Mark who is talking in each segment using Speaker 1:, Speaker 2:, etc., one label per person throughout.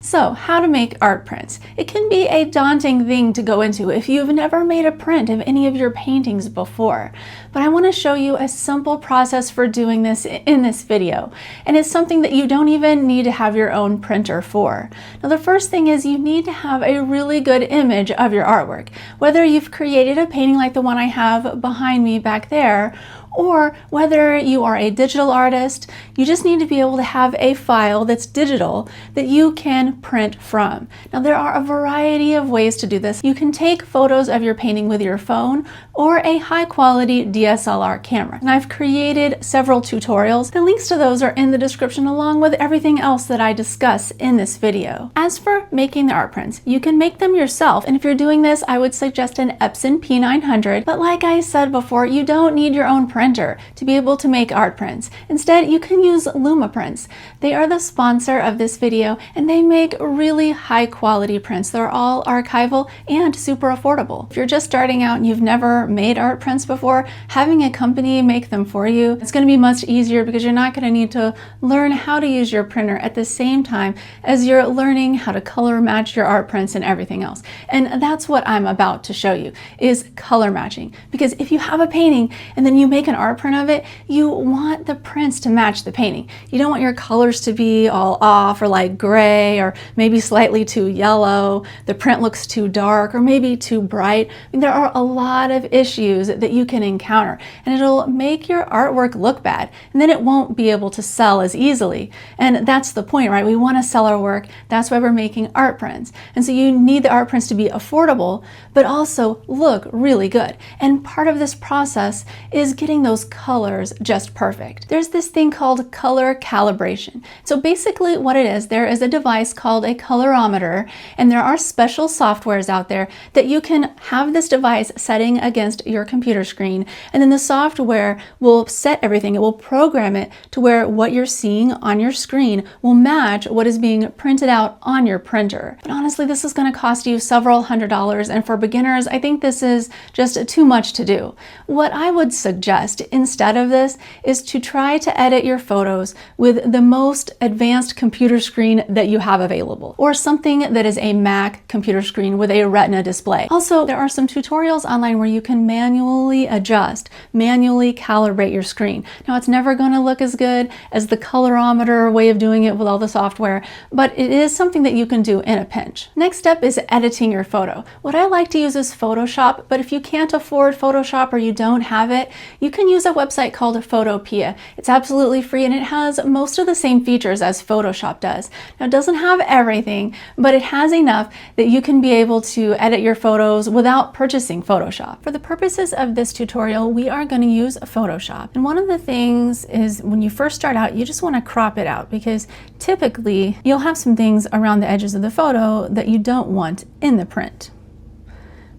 Speaker 1: So, how to make art prints. It can be a daunting thing to go into if you've never made a print of any of your paintings before. But I want to show you a simple process for doing this in this video. And it's something that you don't even need to have your own printer for. Now, the first thing is you need to have a really good image of your artwork. Whether you've created a painting like the one I have behind me back there, or whether you are a digital artist, you just need to be able to have a file that's digital that you can print from. Now, there are a variety of ways to do this. You can take photos of your painting with your phone or a high-quality DSLR camera. And I've created several tutorials. The links to those are in the description along with everything else that I discuss in this video. As for making the art prints, you can make them yourself. And if you're doing this, I would suggest an Epson P900. But like I said before, you don't need your own printer to be able to make art prints. Instead, you can use Luma prints. They are the sponsor of this video and they make really high quality prints. They're all archival and super affordable. If you're just starting out and you've never made art prints before, having a company make them for you, it's going to be much easier because you're not going to need to learn how to use your printer at the same time as you're learning how to color match your art prints and everything else. And that's what I'm about to show you, is color matching. Because if you have a painting and then you make an art print of it, you want the prints to match the painting. You don't want your colors to be all off or like gray or maybe slightly too yellow. The print looks too dark or maybe too bright. I mean, there are a lot of issues that you can encounter and it'll make your artwork look bad and then it won't be able to sell as easily. And that's the point, right? We want to sell our work. That's why we're making art prints. And so you need the art prints to be affordable, but also look really good. And part of this process is getting those colors just perfect. There's this thing called color calibration. So basically what it is, there is a device called a colorimeter, and there are special softwares out there that you can have this device setting against your computer screen, and then the software will set everything. It will program it to where what you're seeing on your screen will match what is being printed out on your printer. But honestly, this is going to cost you several $100s, and for beginners, I think this is just too much to do. What I would suggest instead of this is to try to edit your photos with the most advanced computer screen that you have available, or something that is a Mac computer screen with a Retina display. Also, there are some tutorials online where you can manually adjust, manually calibrate your screen. Now, it's never going to look as good as the colorimeter way of doing it with all the software, but it is something that you can do in a pinch. Next step is editing your photo. What I like to use is Photoshop, but if you can't afford Photoshop or you don't have it, you can use a website called Photopea. It's absolutely free and it has most of the same features as Photoshop does. Now, it doesn't have everything, but it has enough that you can be able to edit your photos without purchasing Photoshop. For the purposes of this tutorial, we are going to use Photoshop. And one of the things is when you first start out, you just want to crop it out because typically you'll have some things around the edges of the photo that you don't want in the print,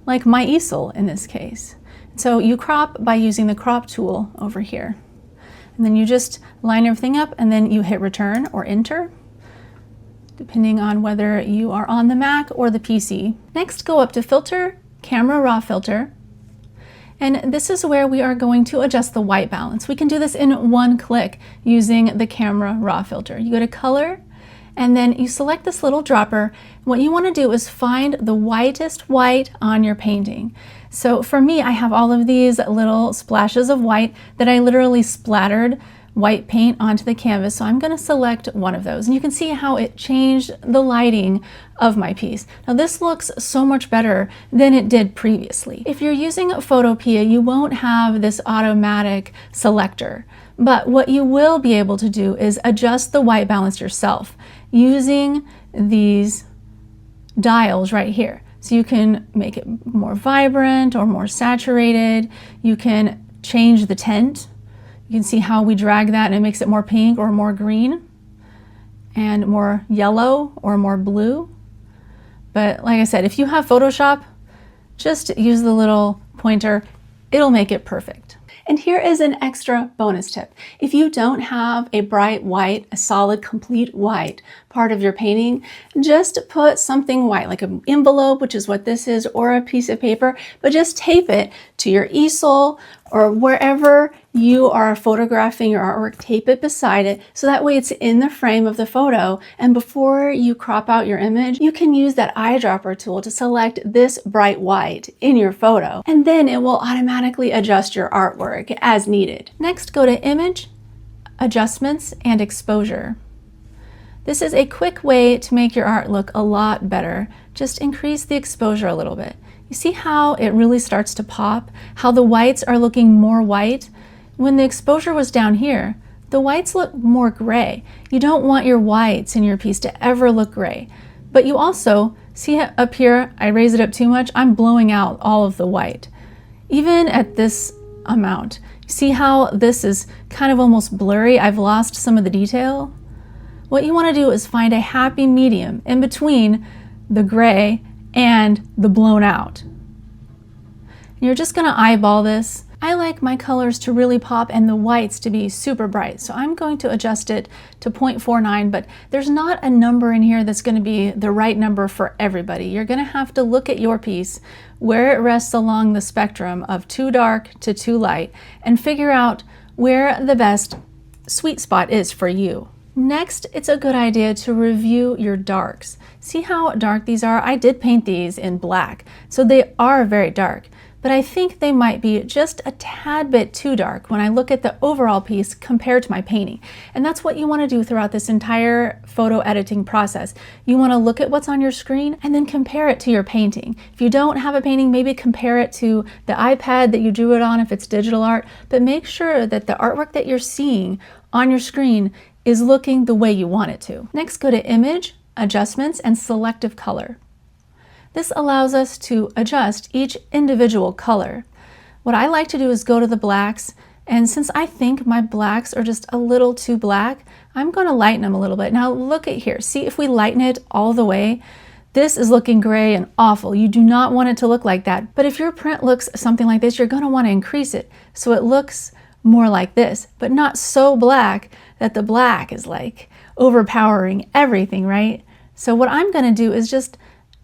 Speaker 1: like my easel in this case. So you crop by using the crop tool over here. And then you just line everything up and then you hit return or enter, depending on whether you are on the Mac or the PC. Next, go up to Filter, Camera Raw Filter. And this is where we are going to adjust the white balance. We can do this in one click using the Camera Raw Filter. You go to Color, and then you select this little dropper. What you want to do is find the whitest white on your painting. So for me, I have all of these little splashes of white that I literally splattered white paint onto the canvas. So I'm going to select one of those. And you can see how it changed the lighting of my piece. Now this looks so much better than it did previously. If you're using Photopea, you won't have this automatic selector. But what you will be able to do is adjust the white balance yourself using these dials right here. So you can make it more vibrant or more saturated. You can change the tint. You can see how we drag that and it makes it more pink or more green and more yellow or more blue. But like I said, if you have Photoshop, just use the little pointer. It'll make it perfect. And here is an extra bonus tip. If you don't have a bright white, a solid, complete white part of your painting, just put something white, like an envelope, which is what this is, or a piece of paper, but just tape it to your easel or wherever you are photographing your artwork. Tape it beside it so that way it's in the frame of the photo, and before you crop out your image, you can use that eyedropper tool to select this bright white in your photo, and then it will automatically adjust your artwork as needed. Next, go to Image, Adjustments, and Exposure. This is a quick way to make your art look a lot better. Just increase the exposure a little bit. You see how it really starts to pop? How the whites are looking more white? When the exposure was down here, the whites look more gray. You don't want your whites in your piece to ever look gray. But you also, see up here, I raise it up too much, I'm blowing out all of the white. Even at this amount, you see how this is kind of almost blurry? I've lost some of the detail. What you want to do is find a happy medium in between the gray and the blown out. You're just going to eyeball this. I like my colors to really pop and the whites to be super bright, so I'm going to adjust it to 0.49, but there's not a number in here that's going to be the right number for everybody. You're going to have to look at your piece, where it rests along the spectrum of too dark to too light, and figure out where the best sweet spot is for you. Next, it's a good idea to review your darks. See how dark these are? I did paint these in black, so they are very dark, but I think they might be just a tad bit too dark when I look at the overall piece compared to my painting. And that's what you want to do throughout this entire photo editing process. You want to look at what's on your screen and then compare it to your painting. If you don't have a painting, maybe compare it to the iPad that you drew it on if it's digital art, but make sure that the artwork that you're seeing on your screen is looking the way you want it to. Next, go to Image, Adjustments, and Selective Color. This allows us to adjust each individual color. What I like to do is go to the blacks, and since I think my blacks are just a little too black, I'm going to lighten them a little bit. Now look at here. See, if we lighten it all the way, this is looking gray and awful. You do not want it to look like that. But if your print looks something like this, you're going to want to increase it so it looks more like this, but not so black that the black is like overpowering everything, right? So what I'm going to do is just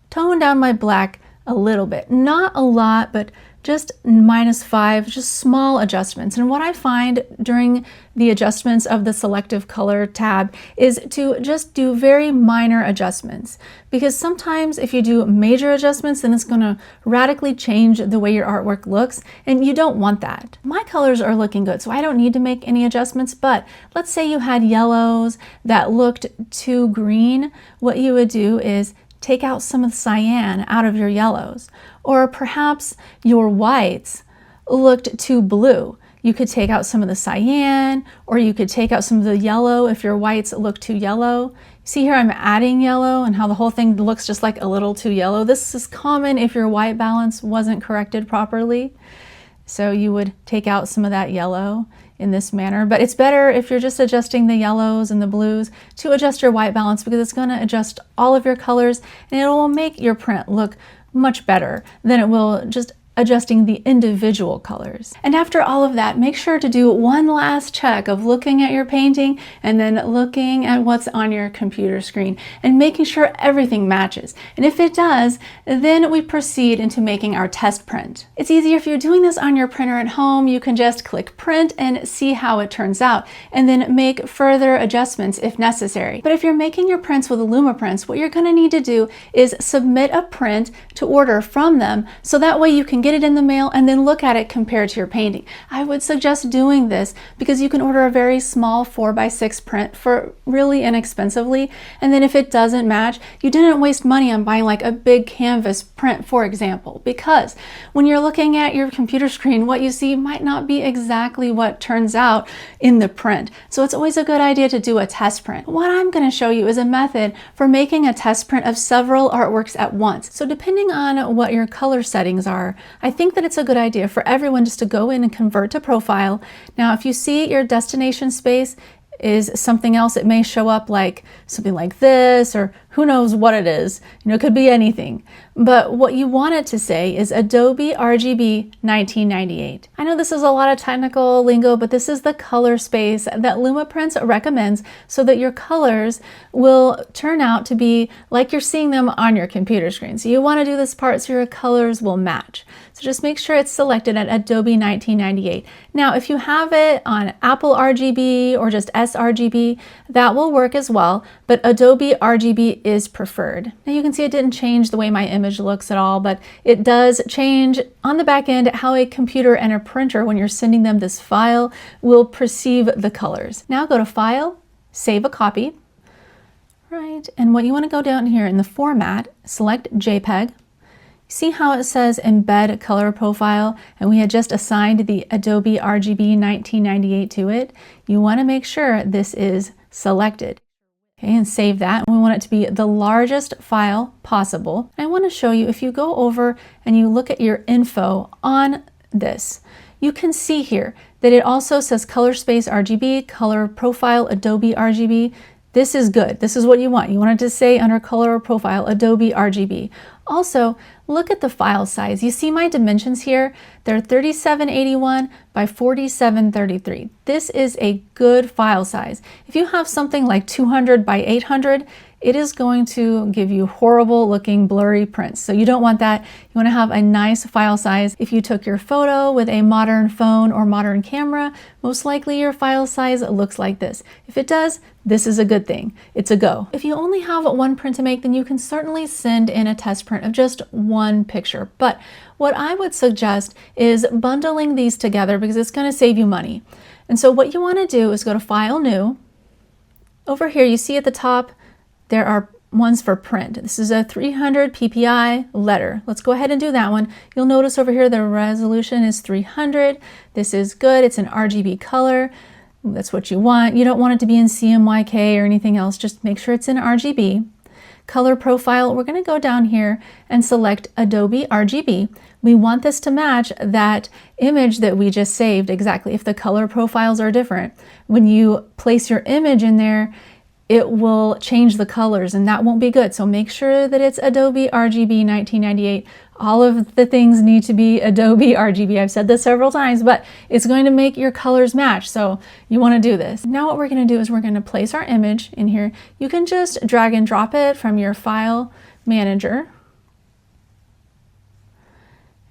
Speaker 1: tone down my black a little bit, not a lot, but just -5, just small adjustments. And what I find during the adjustments of the selective color tab is to just do very minor adjustments, because sometimes if you do major adjustments, then it's going to radically change the way your artwork looks, and you don't want that. My colors are looking good, so I don't need to make any adjustments, but let's say you had yellows that looked too green. What you would do is take out some of the cyan out of your yellows, or perhaps your whites looked too blue. You could take out some of the cyan, or you could take out some of the yellow if your whites look too yellow. See here I'm adding yellow and how the whole thing looks just like a little too yellow. This is common if your white balance wasn't corrected properly. So you would take out some of that yellow in this manner, but it's better if you're just adjusting the yellows and the blues to adjust your white balance, because it's going to adjust all of your colors and it will make your print look much better than it will just adjusting the individual colors. And after all of that, make sure to do one last check of looking at your painting and then looking at what's on your computer screen and making sure everything matches. And if it does, then we proceed into making our test print. It's easier if you're doing this on your printer at home. You can just click print and see how it turns out and then make further adjustments if necessary. But if you're making your prints with Luma prints, what you're going to need to do is submit a print to order from them, so that way you can get it in the mail and then look at it compared to your painting. I would suggest doing this because you can order a very small 4x6 print for really inexpensively, and then if it doesn't match, you didn't waste money on buying like a big canvas print, for example, because when you're looking at your computer screen, what you see might not be exactly what turns out in the print. So it's always a good idea to do a test print. What I'm going to show you is a method for making a test print of several artworks at once. So depending on what your color settings are, I think that it's a good idea for everyone just to go in and convert to profile. Now, if you see your destination space is something else, it may show up like something like this, or who knows what it is. It could be anything. But what you want it to say is Adobe RGB 1998. I know this is a lot of technical lingo, but this is the color space that Luma Prints recommends so that your colors will turn out to be like you're seeing them on your computer screen. So you want to do this part so your colors will match. So just make sure it's selected at Adobe 1998. Now, if you have it on Apple RGB or just sRGB, that will work as well, but Adobe RGB is preferred. Now you can see it didn't change the way my image looks at all, but it does change on the back end how a computer and a printer, when you're sending them this file, will perceive the colors. Now go to File, Save a Copy. Right, and what you want to go down here in the format, select JPEG. See how it says Embed Color Profile, and we had just assigned the Adobe RGB 1998 to it. You want to make sure this is selected. Okay, and save that. We want it to be the largest file possible. I want to show you, if you go over and you look at your info on this, you can see here that it also says Color Space RGB, Color Profile Adobe RGB. This is good. This is what you want. You want it to say under Color Profile Adobe RGB. Also, look at the file size. You see my dimensions here? They're 3781 by 4733. This is a good file size. If you have something like 200 by 800, it is going to give you horrible looking blurry prints. So you don't want that. You want to have a nice file size. If you took your photo with a modern phone or modern camera, most likely your file size looks like this. If it does, this is a good thing. It's a go. If you only have one print to make, then you can certainly send in a test print of just one picture. But what I would suggest is bundling these together because it's going to save you money. And so what you want to do is go to File, New. Over here, you see at the top, there are ones for print. This is a 300 ppi letter. Let's go ahead and do that one. You'll notice over here the resolution is 300. This is good. It's an RGB color. That's what you want. You don't want it to be in CMYK or anything else. Just make sure it's in RGB. Color profile, we're going to go down here and select Adobe RGB. We want this to match that image that we just saved exactly. If the color profiles are different, when you place your image in there, it will change the colors and that won't be good. So make sure that it's Adobe RGB 1998. All of the things need to be Adobe RGB. I've said this several times, but it's going to make your colors match. So you want to do this. Now what we're going to do is we're going to place our image in here. You can just drag and drop it from your file manager.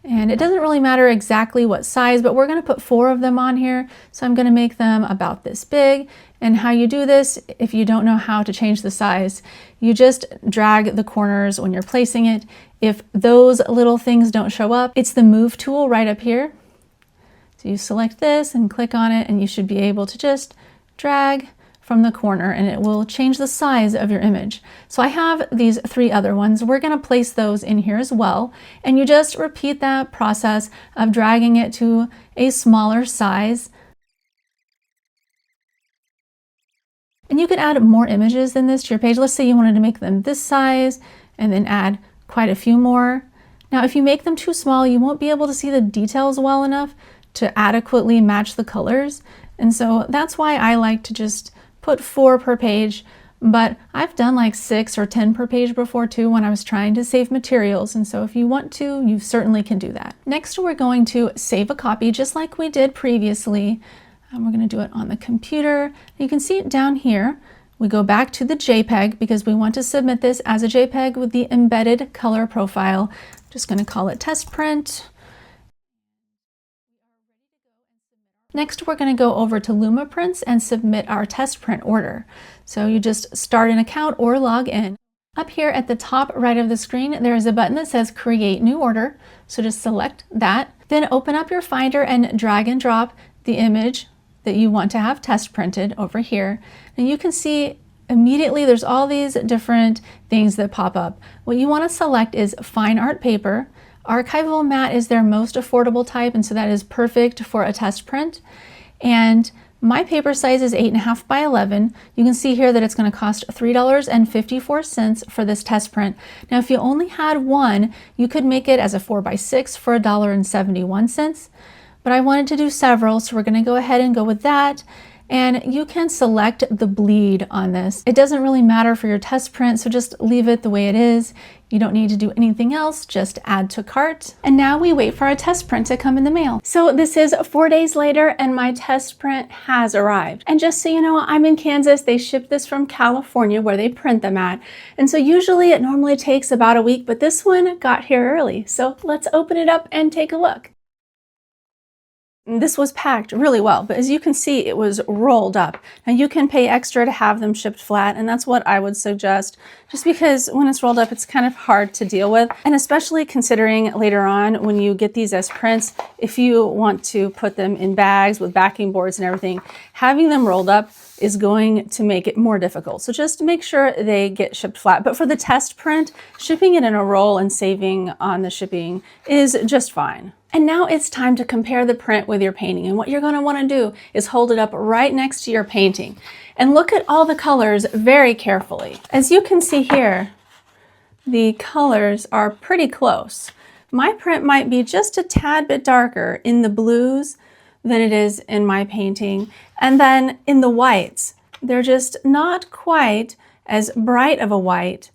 Speaker 1: And it doesn't really matter exactly what size, but we're going to put 4 of them on here. So I'm going to make them about this big. And how you do this, if you don't know how to change the size, you just drag the corners when you're placing it. If those little things don't show up, it's the Move tool right up here. So you select this and click on it, and you should be able to just drag from the corner and it will change the size of your image. So I have these 3 other ones. We're going to place those in here as well. And you just repeat that process of dragging it to a smaller size. And you could add more images than this to your page. Let's say you wanted to make them this size and then add quite a few more. Now, if you make them too small, you won't be able to see the details well enough to adequately match the colors. And so that's why I like to just put 4 per page, but I've done like 6 or 10 per page before too when I was trying to save materials. And so if you want to, you certainly can do that. Next, we're going to save a copy just like we did previously. We're going to do it on the computer. You can see it down here. We go back to the JPEG because we want to submit this as a JPEG with the embedded color profile. I'm just going to call it test print. Next, we're going to go over to Luma Prints and submit our test print order. So you just start an account or log in. Up here at the top right of the screen, there is a button that says Create New Order. So just select that. Then open up your Finder and drag and drop the image that you want to have test printed over here. And you can see immediately there's all these different things that pop up. What you want to select is fine art paper. Archival matte is their most affordable type, and so that is perfect for a test print. And my paper size is 8.5 by 11. You can see here that it's going to cost $3.54 for this test print. Now, if you only had one, you could make it as a 4 by 6 for $1.71. But I wanted to do several, so we're going to go ahead and go with that. And you can select the bleed on this. It doesn't really matter for your test print, so just leave it the way it is. You don't need to do anything else, just add to cart. And now we wait for our test print to come in the mail. So this is 4 days later and my test print has arrived. And just so you know, I'm in Kansas. They ship this from California where they print them at. And so usually it normally takes about a week, but this one got here early. So let's open it up and take a look. This was packed really well, but as you can see, it was rolled up. Now you can pay extra to have them shipped flat, and that's what I would suggest, just because when it's rolled up, it's kind of hard to deal with. And especially considering later on when you get these as prints, if you want to put them in bags with backing boards and everything, having them rolled up is going to make it more difficult. So just make sure they get shipped flat. But for the test print, shipping it in a roll and saving on the shipping is just fine. And now it's time to compare the print with your painting. And what you're going to want to do is hold it up right next to your painting and look at all the colors very carefully. As you can see here, the colors are pretty close. My print might be just a tad bit darker in the blues than it is in my painting. And then in the whites, they're just not quite as bright of a white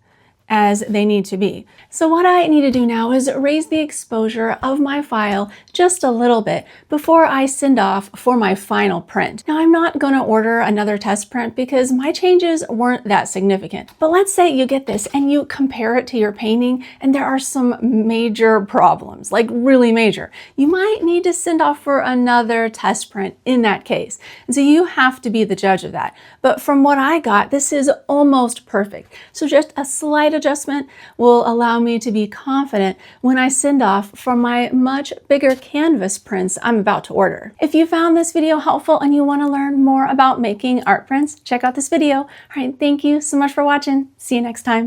Speaker 1: as they need to be. So what I need to do now is raise the exposure of my file just a little bit before I send off for my final print. Now I'm not going to order another test print because my changes weren't that significant. But let's say you get this and you compare it to your painting and there are some major problems, like really major. You might need to send off for another test print in that case. And so you have to be the judge of that. But from what I got, this is almost perfect. So just a slight adjustment will allow me to be confident when I send off for my much bigger canvas prints I'm about to order. If you found this video helpful and you want to learn more about making art prints, check out this video. All right, thank you so much for watching. See you next time.